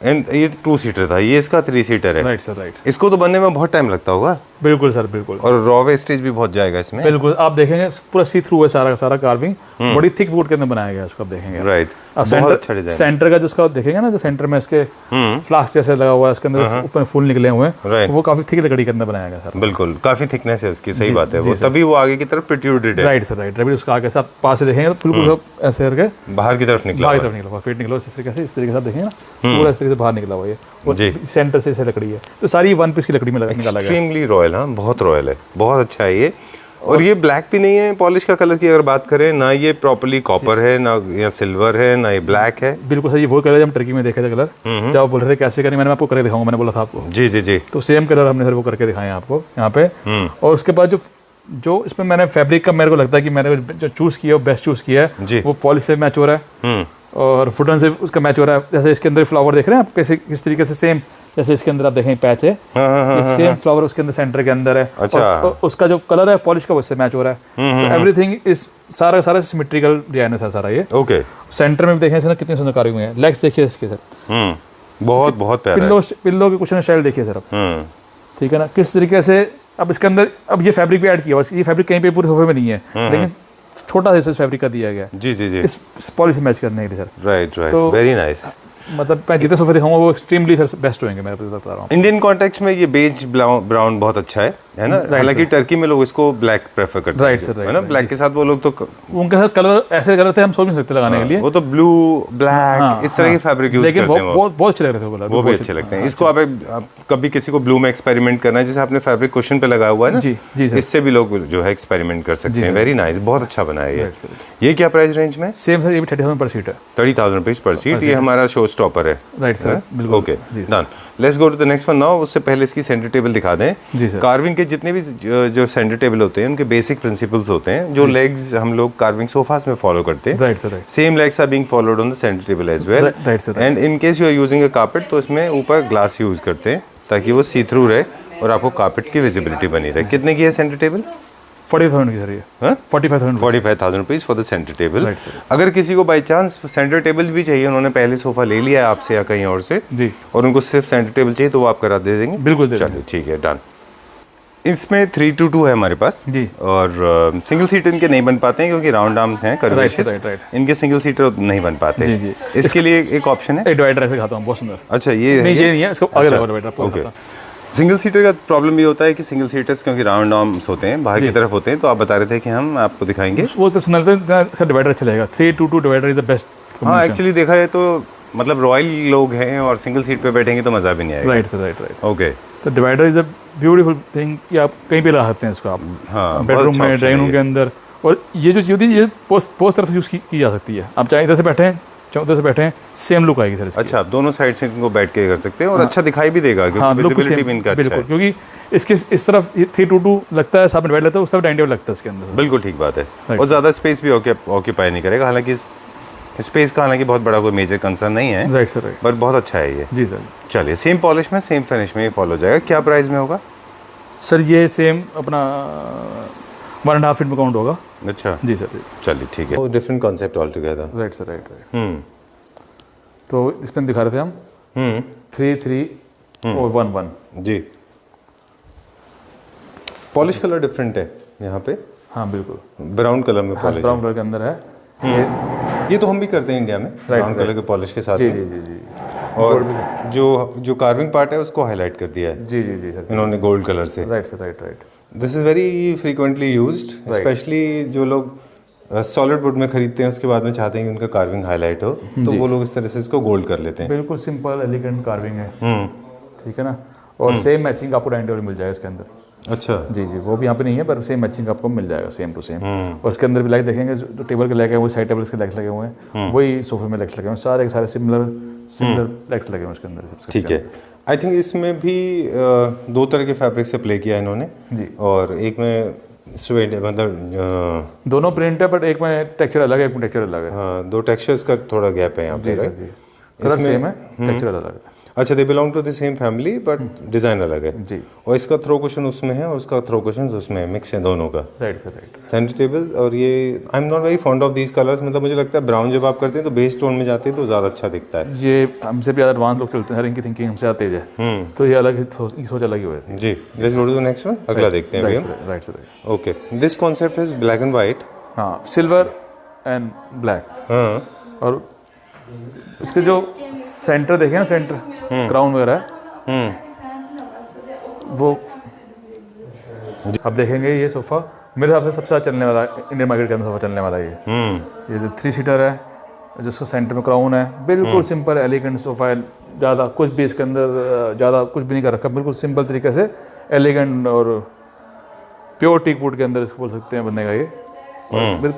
एंड ये 2 सीटर था, ये इसका 3 सीटर है। Right sir, right. इसको तो बनने में बहुत टाइम लगता होगा। बिल्कुल सर, बिल्कुल। और रॉ वेस्टेज भी बहुत जाएगा इसमें। बिल्कुल, आप देखेंगे पूरा सी थ्रू है सारा का सारा कार्विंग, बड़ी थिक वुड के अंदर बनाया गया है उसको आप देखेंगे। राइट, बहुत अच्छा डिजाइन। सेंटर का जो उसका देखेंगे ना, जो सेंटर में इसके फ्लास्क जैसे लगा हुआ है, इसके अंदर ऊपर फूल निकले हुए हैं, वो काफी थिक लकड़ी के अंदर बनाया गया सर। बिल्कुल, काफी थिकनेस है उसकी, सही बात है वो, तभी वो आगे की तरफ प्रोट्रूडेड है। Right sir, right. अभी उसका आगे से आप पास से देखेंगे तो बिल्कुल सब ऐसे करके बाहर की तरफ निकला, बाहर की तरफ निकला हुआ, पेट निकला इस तरीके से, आप देखेंगे ना पूरा इस तरीके से बाहर निकला हुआ है और सेंटर से लकड़ी है, तो सारी 1 पीस की लकड़ी में निकाला गया। एक्सट्रीमली रॉयल, हाँ बहुत रॉयल है, बहुत अच्छा है ये। और ये ब्लैक भी नहीं है पॉलिश का कलर की अगर बात करें, ना ये प्रॉपर्ली कॉपर है, ना या सिल्वर है, ना ये ब्लैक है। बिल्कुल सर, ये वो कलर हम टर्की में देखे थे कलर, जब आप बोल रहे थे कैसे करें, मैंने आपको करके दिखाऊंगा, मैंने बोला था आपको। जी जी जी। तो सेम कलर हमने सर वो करके दिखाए आपको यहाँ पे। और उसके बाद जो इसमें मैंने फैब्रिक का मेरे को लगता है कि मैंने जो चूज़ किया है वो बेस्ट चूज़ किया है, वो पॉलिश से मैच हो रहा है और फुटन से उसका मैच हो रहा है। जैसे इसके अंदर फ्लावर देख रहे हैं आप कैसे किस तरीके से, सेम जैसे इसके अंदर आप देखें पैच है, सेम फ्लावर उसके अंदर सेंटर के अंदर है। अच्छा। और उसका जो कलर है पॉलिश का उससे मैच हो रहा है, तो एवरीथिंग इज सारा सिमेट्रिकल डिजाइन है सारा ये। ओके, सेंटर में देखें इसने कितनी सुंदर कार्विंग है, लेग्स देखिए इसके सर, बहुत प्यारा है। पिल्लो के कुशन स्टाइल देखिए सर आप, ठीक है ना, किस तरीके से। अब इसके अंदर अब ये फैब्रिक भी ऐड किया, बस ये फैब्रिक कहीं पे पूरे सोफे में नहीं है, लेकिन छोटा सा फैब्रिक का दिया गया जी जी जी, इस पॉलिश मैच करने के लिए sir. Right right, very nice. मतलब मैं जितने सोफे दिखाऊंगा वो एक्सट्रीमली सर बेस्ट होंगे, मैं बता रहा हूँ। इंडियन कॉन्टेक्स्ट में ये बेज ब्राउन बहुत अच्छा है ना, हालांकि टर्की में लोग इसको ब्लैक प्रेफर करते हैं। राइट सर, है ना, ब्लैक के साथ वो लोग तो उनके साथ कलर ऐसे कलर थे हम सोच नहीं सकते लगाने के लिए, वो तो ब्लू ब्लैक इस तरह के फैब्रिक यूज करते हैं, लेकिन बहुत अच्छे लग रहे थे कलर, वो भी अच्छे लगते हैं। इसको आप कभी किसी को ब्लू में एक्सपेरिमेंट करना है, जैसे आपने फैब्रिक कुशन पे लगाया हुआ है ना, जी जी सर, इससे भी लोग जो है एक्सपेरिमेंट कर सकते हैं। वेरी नाइस, बहुत अच्छा बनाया है ये। क्या प्राइस रेंज में? सेम सर, ये भी 30,000 पर सीट है। 30,000 रुपीज पर सीट, ये हमारा शो स्टॉपर है। राइट सर, बिल्कुल। Okay done, let's go to the next one now. उससे पहले इसकी सेंटर टेबल दिखा दें। जी सर। कार्विंग के जितने भी जो सेंटर टेबल होते हैं उनके बेसिक प्रिंसिपल्स होते हैं, जो लेग्स हम लोग कार्विंग सोफास में फॉलो करते हैं। Right sir, right. Same legs are being followed on the centre table as well. Right sir. And in case you are using a carpet तो इसमें ऊपर ग्लास यूज करते हैं ताकि वो सी थ्रू रहे और आपको कारपेट की विजिबिलिटी बनी रहे। कितने की है सेंटर टेबल? 45,000 की सर ये। 45,000 rupees for the centre table. अगर किसी को बाई चांस सेंटर टेबल भी चाहिए, उन्होंने पहले सोफा ले लिया है आपसे या कहीं और से जी, और उनको सिर्फ सेंटर टेबल चाहिए तो वो आप करा दे देंगे? बिल्कुल। चलिए ठीक है, डन। इसमें 3-2 है हमारे पास जी, और सिंगल सीटर इनके नहीं बन पाते हैं क्योंकि राउंड आर्म्स हैं, कर्वेचर्स, इनके सिंगल सीटर नहीं बन पाते। जी जी। इसके लिए एक ऑप्शन है, एक डिवाइडर ऐसे खाता हूँ, बहुत सुंदर। अच्छा ये नहीं है, इसको आगे लगा डिवाइडर आपको। ओके, सिंगल सीटर का प्रॉब्लम ये होता है कि सिंगल सीटर्स क्योंकि राउंड आर्म्स होते हैं, बाहर की तरफ होते हैं, तो आप बता रहे थे कि हम आपको दिखाएंगे वो तो सुनते हैं सर, डिवाइडर अच्छा लगेगा। 3-2 डिवाइडर इज द बेस्ट। हाँ, एक्चुअली देखा है तो मतलब रॉयल लोग हैं और सिंगल सीट पे बैठेंगे तो मज़ा भी नहीं आएगा। Right sir, right. ओके, तो divider is a beautiful thing कि आप कहीं पे लगा सकते हैं इसको आप, हाँ, बेडरूम में, ड्राइंग रूम के अंदर। और ये जो चीज़ होती है ये बहुत तरफ से यूज़ की जा सकती है। आप चाहे इधर से बैठे हैं, चाहे उधर से बैठे हैं, सेम लुक आएगी सर। अच्छा, आप दोनों साइड से इनको बैठ के कर सकते हैं और अच्छा दिखाई भी देगा क्योंकि विजिबिलिटी भी इनका अच्छा है। क्योंकि इसके इस तरफ 3-2 लगता है, सामने डिवाइड लगता है, उस तरफ डाइनिंग टेबल लगता है इसके अंदर। बिल्कुल ठीक बात है, और ज़्यादा स्पेस भी ऑक्यूपाई नहीं करेगा। हालांकि स्पेस का हालांकि बहुत बड़ा कोई मेजर कंसर्न नहीं है, राइट सर, राइट। बट बहुत अच्छा है ये। जी सर। चलिए, सेम पॉलिश में सेम फिनिश में ये फॉलो हो जाएगा। क्या प्राइस में होगा सर? ये सेम अपना 1.5 फीट में काउंट होगा। अच्छा जी सर। चलिए ठीक है। Different concept all together. Right sir, right right. तो इसमें दिखा रहे थे हम 3, 3 और 1, 1। जी, पॉलिश कलर डिफरेंट है यहाँ पे। हाँ बिल्कुल, ब्राउन कलर में पॉलिश ब्राउन कलर के अंदर है ये तो हम भी करते हैं इंडिया में, ब्राउन कलर के पॉलिश के साथ जी में। जी जी जी। और जो कार्विंग पार्ट है उसको हाईलाइट कर दिया है जी जी जी सर, इन्होंने गोल्ड कलर से। Right sir, right right. This is very frequently used, specially जो लोग सॉलिड वुड में खरीदते हैं उसके बाद में चाहते हैं कि उनका कार्विंग हाईलाइट हो, तो वो लोग इस तरह से इसको गोल्ड कर लेते हैं। बिल्कुल सिंपल एलिगेंट कार्विंग है, ठीक है ना। और सेम मैचिंग आपको डाइनिंग टेबल मिल जाएगा इसके अंदर। अच्छा जी जी, वो भी यहाँ पे नहीं है पर सेम मैचिंग आपको मिल जाएगा, सेम टू सेम। और इसके अंदर भी लाइट देखेंगे, जो टेबल के लगे हैं वो साइड टेबल के लाइट्स लगे हुए हैं, वही सोफे में लाइट्स लगे हुए हैं, सारे के सारे सिमिलर लाइट्स लगे हुए हैं उसके अंदर। ठीक है। आई थिंक इसमें भी 2 तरह के फैब्रिक से प्ले किया इन्होंने जी। और एक में स्वेड मतलब दोनों प्रिंट है बट एक में टेक्सचर अलग है, एक में टेक्सचर अलग है। हाँ, 2 टेक्सचर्स का थोड़ा गैप है यहाँ पे। जी सर जी, कलर सेम है, टेक्सचर अलग है। अच्छा, they belong to the same family but design अलग है जी। और इसका थ्रो कुशन उसमें है और उसका थ्रो कुशन उसमें है, मिक्स है दोनों का। Right sir, right. Centre table. और ये I am not very fond of these colours, मतलब मुझे लगता है ब्राउन जब आप करते हैं तो बेस टोन में जाते हैं तो ज़्यादा अच्छा दिखता है। ये हमसे भी ज़्यादा एडवांस लोग चलते हैं, इनकी थिंकिंग हमसे तेज है, तो ये अलग ही सोच अलग ही हुए। जी, let's go to the next one. अगला देखते हैं अभी हम। Right sir. Okay, this concept is black and white. हाँ, सिल्वर एंड ब्लैक। हाँ, और इसके जो सेंटर देखे ना, सेंटर क्राउन वगैरह वो अब देखेंगे। ये सोफ़ा मेरे हिसाब से सबसे ज़्यादा चलने वाला इंडियन मार्केट के अंदर सोफ़ा चलने वाला ये जो 3 सीटर है, जिसका सेंटर में क्राउन है, बिल्कुल सिंपल एलिगेंट सोफ़ा है। ज़्यादा कुछ भी इसके अंदर ज़्यादा कुछ भी नहीं कर रखा, बिल्कुल सिंपल तरीके से एलिगेंट और प्योर टीक वुड के अंदर इसको बोल सकते हैं बनेगा ये।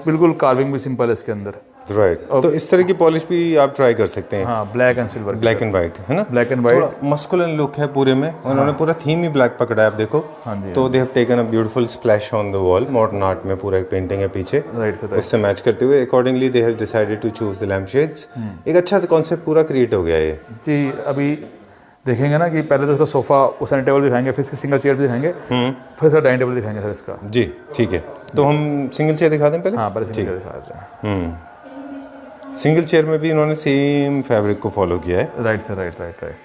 बिल्कुल कार्विंग भी सिंपल है इसके अंदर। राइट। तो इस तरह की पॉलिश भी आप ट्राई कर सकते हैं। हाँ, black and silver, black and white है ना, ब्लैक एंड वाइट। थोड़ा मस्कुलिन लुक है पूरे में। उन्होंने पूरा थीम ही ब्लैक पकड़ा है, आप देखो। हाँ जी। तो they have taken a beautiful splash on the wall, modern art में पूरा एक पेंटिंग है पीछे, राइट सर। उससे मैच करते हुए accordingly they have decided to choose the lamp shades. एक अच्छा कॉन्सेप्ट पूरा क्रिएट हो गया ये। जी, अभी देखेंगे ना कि पहले तो उसका सोफ़ा उस डाइनिंग टेबल दिखाएंगे, फिर इसकी सिंगल चेयर भी दिखाएंगे, फिर इसका डाइनिंग टेबल दिखाएंगे सर इसका। जी ठीक है, तो हम सिंगल चेयर दिखा दें पहले। हाँ, पहले सिंगल चेयर दिखा देते हैं। सिंगल चेयर में भी इन्होंने सेम फैब्रिक को फॉलो किया है। Right sir, right right right.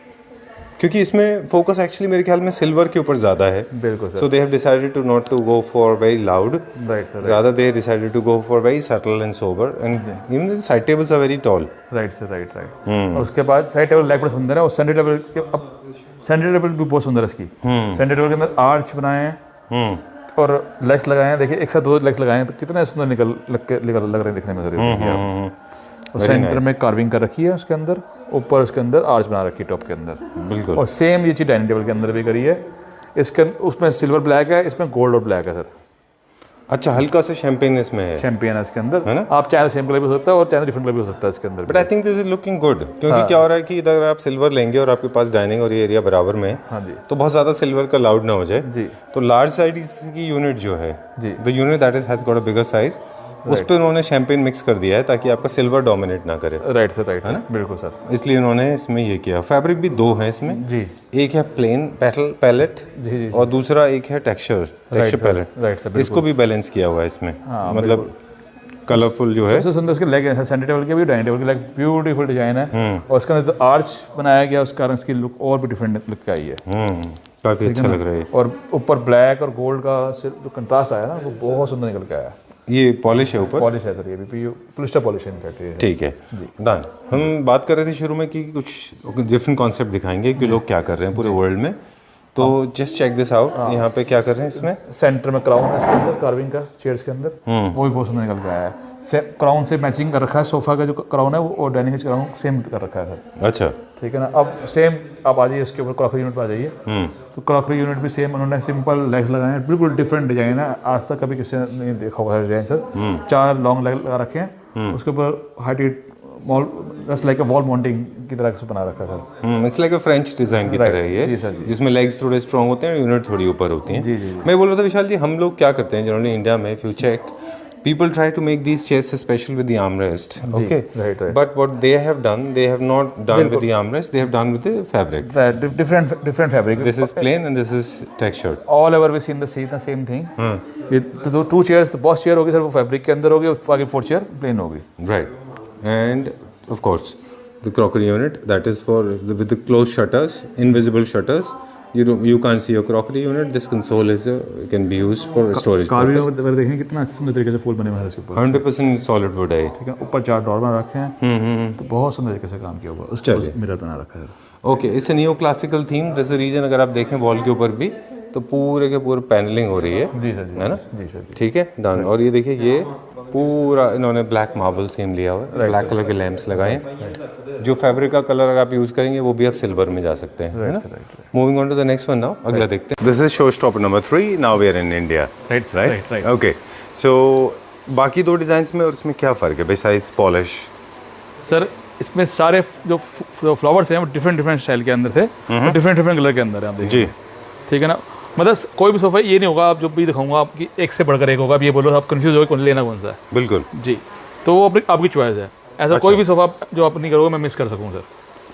क्योंकि इसमें फोकस एक्चुअली मेरे ख्याल में सिल्वर के ऊपर ज़्यादा है। बिल्कुल sir. So they have decided to not to go for very loud, right sir. rather they decided to go for very subtle and sober, and even the side tables are very tall. Right sir, right right. और उसके बाद side table lag बड़ा सुंदर है, और centre table के अब centre table भी बहुत सुंदर है इसकी। सेंटर टेबल के अंदर आर्च बनाए हैं और लेग्स लगाए हैं। देखिए एक साथ 2 लेग्स लगाए हैं तो कितने सुंदर लग रहे हैं दिखने में सर। और सेंटर में कार्विंग कर रखी है उसके अंदर, ऊपर उसके अंदर आर्च बना रखी है टॉप के अंदर। बिल्कुल। और सेम ये चीज़ डाइनिंग टेबल के अंदर भी करी है। इसके उसमें सिल्वर ब्लैक है, इसमें गोल्ड और ब्लैक है सर। अच्छा, हल्का सा शैम्पेन इसमें है। शैम्पियन है इसके अंदर, है ना? आप चाहे सेम कलर भी हो सकता है और चाहे डिफरेंट कलर भी हो सकता है इसके अंदर। But I think this is looking good, क्योंकि क्या हो रहा है कि इधर आप सिल्वर लेंगे और आपके पास डाइनिंग और ये एरिया बराबर में है, हाँ जी तो बहुत ज़्यादा सिल्वर का लाउड ना हो जाए। जी तो लार्ज साइज की यूनिट जो है, जी, the unit that is has got a bigger size, उस पर उन्होंने शैम्पेन मिक्स कर दिया है ताकि आपका सिल्वर डोमिनेट ना करे। राइट सर, राइट है ना, बिल्कुल सर। इसलिए इन्होंने इसमें ये किया। फैब्रिक भी 2 हैं इसमें जी एक है प्लेन पेटल पैलेट जी जी, और दूसरा एक है टेक्सचर पैलेट। Right sir. इसको भी बैलेंस किया हुआ है इसमें, मतलब कलरफुल जो है। सबसे सुंदर उसके लेग है, सेंटर टेबल के भी डाइनिंग टेबल के लेग ब्यूटीफुल डिजाइन है, और उसके अंदर तो आर्च बनाया गया, उस कारण इसकी लुक और भी डिफरेंट लुक आई है। काफ़ी अच्छा लग रहा है। और ऊपर ब्लैक और गोल्ड का जो कंट्रास्ट आया ना, वो बहुत सुंदर निकल के आया। ये पॉलिश है ऊपर, पॉलिश है सर, ये भी पॉलिस्टर पॉलिश है इनफैक्ट ये। ठीक है डन। हम बात कर रहे थे शुरू में कि कुछ डिफरेंट कॉन्सेप्ट दिखाएंगे कि लोग क्या कर रहे हैं पूरे वर्ल्ड में। तो जस्ट चेक दिस आउट, यहाँ पे क्या कर रहे हैं इसमें। सेंटर में क्राउन है इसके अंदर, कार्विंग का चेयर्स के अंदर, वो भी बहुत सुंदर निकल के आया है। क्राउन से मैचिंग कर रखा है, सोफा का जो क्राउन है वो और डाइनिंग का क्राउन सेम कर रखा है सर। अच्छा, ठीक है ना। अब सेम आप आ जाइए इसके ऊपर क्रॉकरी यूनिट पर आ जाइए। तो क्रॉकरी यूनिट भी सेम उन्होंने सिंपल लेग्स लगाए हैं, बिल्कुल डिफरेंट डिजाइन है, आज तक कभी किसी ने नहीं देखा होगा डिजाइन सर। 4 लॉन्ग लेग लगा रखे हैं, उसके ऊपर height just like a wall mounting की तरह से बना रखा है sir. It's like a French design की तरह है जी ये, सर, जी। जिसमें लेग्स थोड़े स्ट्रॉन्ग होते हैं, यूनिट थोड़ी ऊपर होती हैं। जी जी। मैं बोल रहा था विशाल जी, हम लोग क्या करते हैं जनरली इंडिया में, if you check People try to make these chairs special with the armrest. Okay. right. But what they have done, they have not done with the armrest. They have done with the fabric. Different fabric. This is plain and this is textured. All over we seen the same thing. ये तो 2 chairs, boss chair होगी sir, वो fabric के अंदर होगी, और बाकी 4 chair plain होगी. Right. And of course, the crockery unit, that is for with the closed shutters, invisible shutters. You can't see your crockery unit. This console is can be used for storage. Carving अगर देखें कितना सुंदर तरीके से फूल बने हुए हैं इसके ऊपर. 100% solid wood है. ठीक है, ऊपर 4 डोर बना रखे हैं. तो बहुत सुंदर तरीके से काम किया हुआ. उसके मिरर बना रखा है. Okay, it's a neo classical theme. That's the reason अगर आप देखें वॉल के ऊपर भी तो पूरे के पूरे पैनलिंग हो रही है. जी सर, है ना? जी सर. ठीक है, डन. और ये देखिए, ये पूरा इन्होंने ब्लैक मार्बल थीम लिया हुआ है. ब्लैक कलर के लैंप्स लगाए हैं. जो फैब्रिक का कलर अगर आप यूज़ करेंगे वो भी आप सिल्वर में जा सकते हैं. है ना? Moving on to the next one now. अगला देखते हैं. This is show stopper number 3. Now we are in India. Right. Okay, so बाकी 2 डिज़ाइंस में और इसमें क्या फ़र्क है बिसाइड्स पॉलिश? सर इसमें सारे जो फ्लावर्स हैं वो डिफरेंट स्टाइल के अंदर से, डिफरेंट कलर के अंदर है. आप देखिए, ठीक है ना. मतलब कोई भी सोफा ये नहीं होगा आप जो भी दिखाऊंगा आपकी एक से बढ़कर एक होगा. आप ये बोलो आप कंफ्यूज हो कौन लेना कौन सा है. बिल्कुल जी. तो वो आपकी चॉइस है. ऐसा कोई भी सोफा जो आप नहीं करोगे मैं मिस कर सकूँ सर.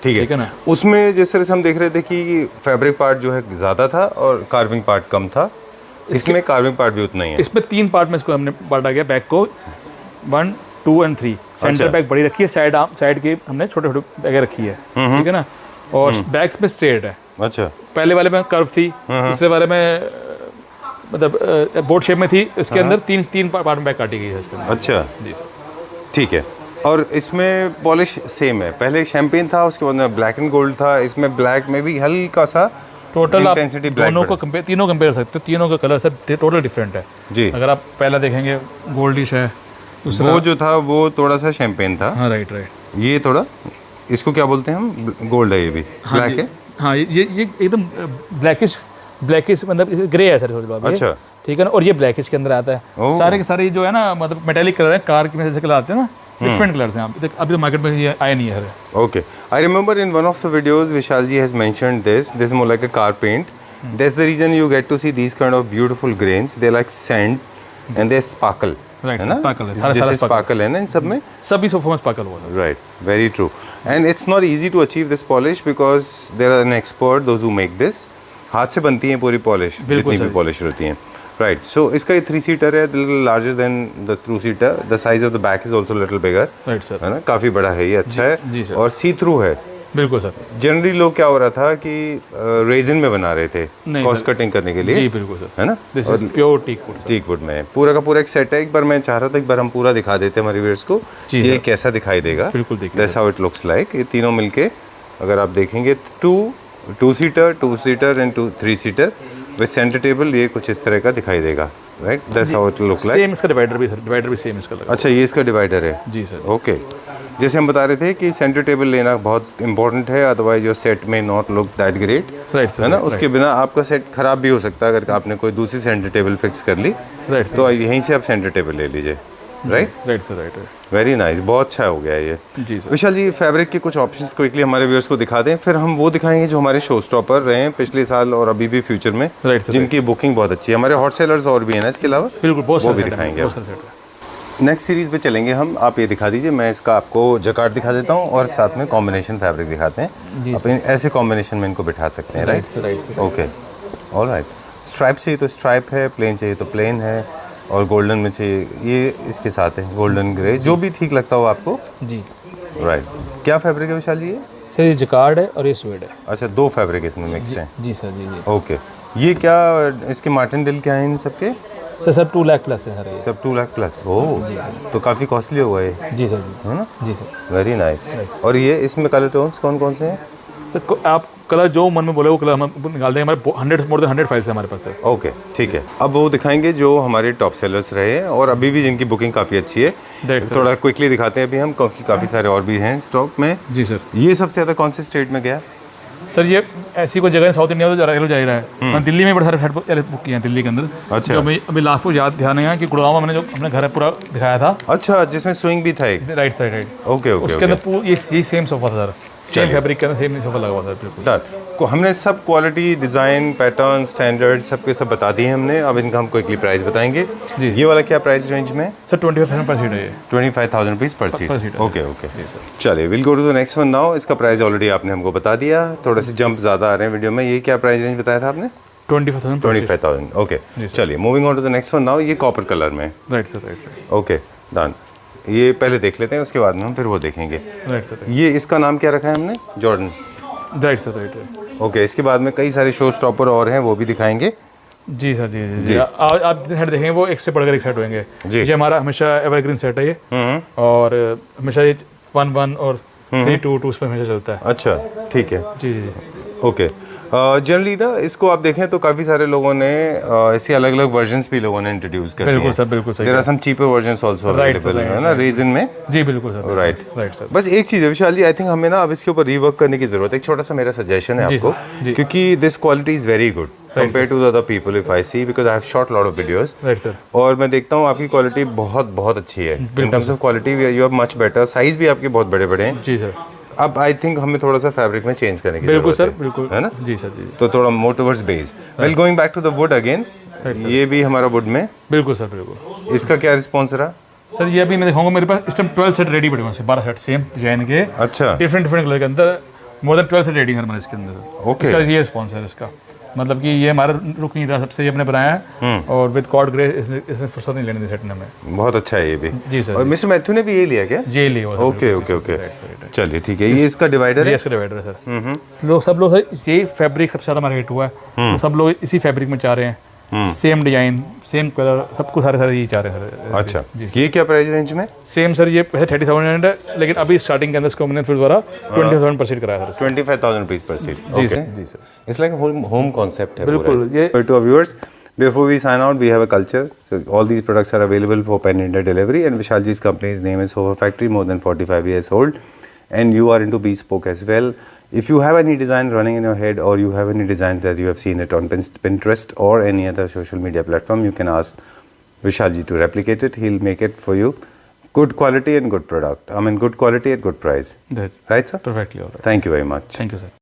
ठीक है ना. उसमें जिस तरह से हम देख रहे थे कि फैब्रिक पार्ट जो है ज़्यादा था और कार्विंग पार्ट कम था, इसमें कार्विंग पार्ट भी उतना ही है. इसमें 3 पार्ट में इसको हमने बांटा गया बैक को. 1, 2 और 3. सेंटर बैक बड़ी रखी है, साइड की हमने छोटे बैग रखी है. ठीक है ना. और बैक में स्ट्रेट है. अच्छा. पहले वाले में कर्व थी, दूसरे वाले में मतलब बोर्ड शेप में थी. इसके अंदर 3 पार्ट में बैक काटी गई है इसके अंदर. अच्छा जी सर. ठीक है. और इसमें पॉलिश सेम है. पहले शैम्पेन था, उसके बाद में ब्लैक एंड गोल्ड था. इसमें ब्लैक में भी हल्का सा टोटल आप इंटेंसिटी दोनों को तीनों कंपेयर सकते हो. तीनों का कलर सर टोटल डिफरेंट है जी. अगर आप पहला देखेंगे गोल्डिश है, वो जो था वो थोड़ा सा शैम्पेन था. हाँ राइट. ये थोड़ा, इसको क्या बोलते हैं हम, गोल्ड है. ये भी ब्लैक है. हाँ ये एकदम ब्लैकिश मतलब ग्रे है सर थोड़ी. अच्छा. ठीक है ना. और ये ब्लैकिश के अंदर आता है. सारे के सारे जो है ना मतलब मेटालिक कलर है, कार की में जैसे कलर आते हैं ना, डिफरेंट कलर्स हैं. अभी तो मार्केट में ये आया नहीं है. Okay, I remember in one of the videos Vishal ji has mentioned this more like a car paint. That's the reason you get to see these kind of beautiful grains. They like sand and they sparkle. Right. है ना? सारा sparkle है ना इन सब में. सभी sofa में sparkle हुआ है. Right, very true. And it's not easy to achieve this polish because there are an expert those who make this. हाथ से बनती है पूरी पॉलिश, जितनी भी पॉलिश होती हैं. राइट. सो इसका ये 3 सीटर है, little larger than the 2 seater. The size of the back is also little bigger. Right sir. है ना, काफ़ी बड़ा है ये. अच्छा है. सर. और सी थ्रू है. बिल्कुल सर. जनरली लोग क्या हो रहा था कि रेजिन में बना रहे थे कॉस्ट कटिंग करने के लिए. जी बिल्कुल सर. है ना. This is pure teak wood में पूरा का पूरा एक सेट है. एक बार मैं चाह रहा था एक बार हम पूरा दिखा देते हमारे व्यूअर्स को ये कैसा दिखाई देगा. बिल्कुल देखिए. That's how it looks like. ये तीनों मिलके अगर आप देखेंगे 2 seater and 3 seater with centre table, ये कुछ इस तरह का दिखाई देगा. Right. That's how it look like. Same इसका डिवाइडर भी सेम इसका लगा. अच्छा, ये इसका डिवाइडर है. जी सर. ओके. जैसे हम बता रहे थे कि सेंटर टेबल लेना बहुत इंपॉर्टेंट है, अदरवाइज योर सेट में not look that great. Right है ना. उसके बिना आपका सेट खराब भी हो सकता है अगर आपने कोई दूसरी सेंटर टेबल फिक्स कर ली. राइट. तो यहीं से आप सेंटर टेबल ले लीजिए. Right sir. Right. Very nice. बहुत अच्छा हो गया ये. जी सर. विशाल जी, फैब्रिक के कुछ ऑप्शंस क्विकली हमारे व्यूअर्स को दिखा दें, फिर हम वो दिखाएंगे जो हमारे शो स्टॉपर रहे हैं पिछले साल और अभी भी फ्यूचर में. राइट. जिनकी बुकिंग बहुत अच्छी है. हमारे हॉट सेलर्स और भी है ना इसके अलावा. बिल्कुल. वो भी दिखाएंगे. नेक्स्ट सीरीज़ पे चलेंगे हम. आप ये दिखा दीजिए. मैं इसका आपको जकार्ड दिखा देता हूँ और साथ में कॉम्बिनेशन फैब्रिक दिखाते हैं. आप ऐसे कॉम्बिनेशन में इनको बिठा सकते हैं. Right. Okay. All right. Stripe चाहिए तो स्ट्राइप है, प्लेन चाहिए तो प्लेन है, और गोल्डन में चाहिए ये इसके साथ है गोल्डन ग्रे, जो भी ठीक लगता हो आपको. जी. राइट. क्या फैब्रिक है विशाल जी ये? सर ये जकार्ड है और ये स्वेड है. अच्छा, 2 फैब्रिक इसमें मिक्स हैं. जी सर. जी. ओके. ये क्या इसके मार्टिनडेल क्या है इन सबके? सर 2 लाख प्लस है सर. सब 2 लाख प्लस. ओह, तो काफ़ी कॉस्टली हुआ है. जी सर. है ना. जी सर. Very nice. और ये इसमें कलर टोन्स कौन कौन से हैं? तो आप कलर जो मन में बोले वो कलर हम निकाल देंगे. हमारे मोर देन 100 फाइल्स है हमारे पास है. ओके, ठीक है. अब वो दिखाएंगे जो हमारे टॉप सेलर्स रहे हैं और अभी भी जिनकी बुकिंग काफ़ी अच्छी है. थोड़ा क्विकली दिखाते हैं अभी हम, क्योंकि काफ़ी सारे और भी हैं स्टॉक में. जी सर. ये सबसे ज़्यादा कौन से स्टेट में गया? सर ये ऐसी कोई जगह है साउथ इंडिया में तो जा रहा है. मैं दिल्ली में बड़े सारे फ्लैट बुक किए हैं दिल्ली के अंदर. अच्छा. जो अभी लास्ट को याद ध्यान है कि गुड़गांव में मैंने जो अपने घर पूरा दिखाया था. अच्छा, जिसमें स्विंग भी था एक. Right side. ओके. उसके अंदर ये सेम सोफा था सर. सेम फैब्रिक के अंदर सेम सोफा लगा हुआ था. बिल्कुल. हमने सब क्वालिटी, डिज़ाइन, पैटर्न, स्टैंडर्ड सबके सब बता दिए हमने। अब इनका हम क्विकली प्राइस बताएंगे। जी। ये वाला क्या प्राइस रेंज में? सर 25,000 पर सीट है ये। 25,000 रुपीज़ पर सीट। सीट। ओके ओके चलिए, will go to the next one now. इसका प्राइस ऑलरेडी आपने हमको बता दिया, थोड़े से जंप ज़्यादा आ रहे हैं वीडियो में। ये क्या प्राइस रेंज बताया था आपने? 25,000। ओके चलिए, moving on to the next one now. ये कॉपर कलर में। Right sir, right. Okay done. ये पहले देख लेते हैं, उसके बाद में हम फिर वो देखेंगे। Right sir. ये इसका नाम क्या रखा है हमने? Jordan. Right sir, right. Okay, इसके बाद में कई सारे शो स्टॉपर और हैं, वो भी दिखाएंगे। जी सर, जी जी। आप सेट देखेंगे वो एक से बढ़कर एक सेट होंगे जी। ये हमारा हमेशा एवरग्रीन सेट है ये। और हमेशा ये 1-1 और 3-2 उस पर हमेशा चलता है। अच्छा ठीक है। जी जी। ओके, जनरली ना इसको आप देखें तो काफ़ी सारे लोगों ने ऐसे अलग अलग वर्जन्स भी लोगों ने इंट्रोड्यूस कर दिए। बिल्कुल सर, बिल्कुल sir. There are some cheaper versions also available है ना रेजिन में। जी बिल्कुल सर। Right right sir. बस एक चीज़ है विशाल जी, आई थिंक हमें ना अब इसके ऊपर रीवर्क करने की ज़रूरत है। एक छोटा सा मेरा सजेशन है आपको, क्योंकि this quality is very good compared to the other people if I see, because I have shot a lot of videos. Right sir. और मैं देखता हूँ आपकी क्वालिटी बहुत अच्छी है। in terms of quality you are much better. Size भी आपके बहुत बड़े बड़े हैं। जी सर। अब आई थिंक हमें थोड़ा सा फैब्रिक में चेंज करने की बिल्कुल जरूरत सर, बिल्कुल है ना? जी सर, जी। तो थोड़ा more towards base. Well, going back to the wood again, ये भी हमारा वुड में। बिल्कुल सर, बिल्कुल। इसका क्या रिस्पॉन्स रहा? सर ये अभी मैं दिखाऊंगा, मेरे पास इस टाइम 12 सेट रेडी पड़े हुए हैं, 12 सेट सेम डिजाइन के। अच्छा। डिफरेंट कलर के अंदर मोर देन 12 सेट रेडी है हमारे इसके अंदर। ओके। इसका ये रिस्पॉन्स है इसका, मतलब कि ये हमारा रुक नहीं रहा, सबसे ये हमने बनाया है। और विद कॉर्ड ग्रे, इसमें फुर्सत नहीं लेने दी सेट ने हमें। बहुत अच्छा है ये भी। जी सर। और मिस्टर मैथ्यू ने भी ये लिया क्या? ये लिया हुआ है। ओके ओके ओके चलिए ठीक है। ये इसका डिवाइडर है? इसका डिवाइडर है सर। सब लोग सर ये फैब्रिक सबसे ज़्यादा मार्केट हुआ है, तो सब लोग इसी फैब्रिक में चाह रहे हैं। सेम डिजाइन, सेम कलर, सब कुछ सारे ये चाह रहे हैं सर। अच्छा, ये क्या प्राइस रेंज में? सेम सर, ये 30,000 है, लेकिन अभी स्टार्टिंग के अंदर इसको हमने फिर द्वारा 20,000 पर सीट कराया सर। 25,000 रुपीज पर सीट। जी सर, जी sir. It's like home concept है। बिल्कुल। ये to our viewers, before we sign out, we have a culture. So all these products are available for Pan India delivery, and Vishalji's company's name is Sofa Factory, more than 45 years old, and you are into bespoke as well. If you have any design running in your head, or you have any designs that you have seen it on Pinterest or any other social media platform, you can ask Vishalji to replicate it. He'll make it for you. Good quality and good product. I mean, good quality at good price. that Right, sir? perfectly all right. Thank you very much. Thank you sir.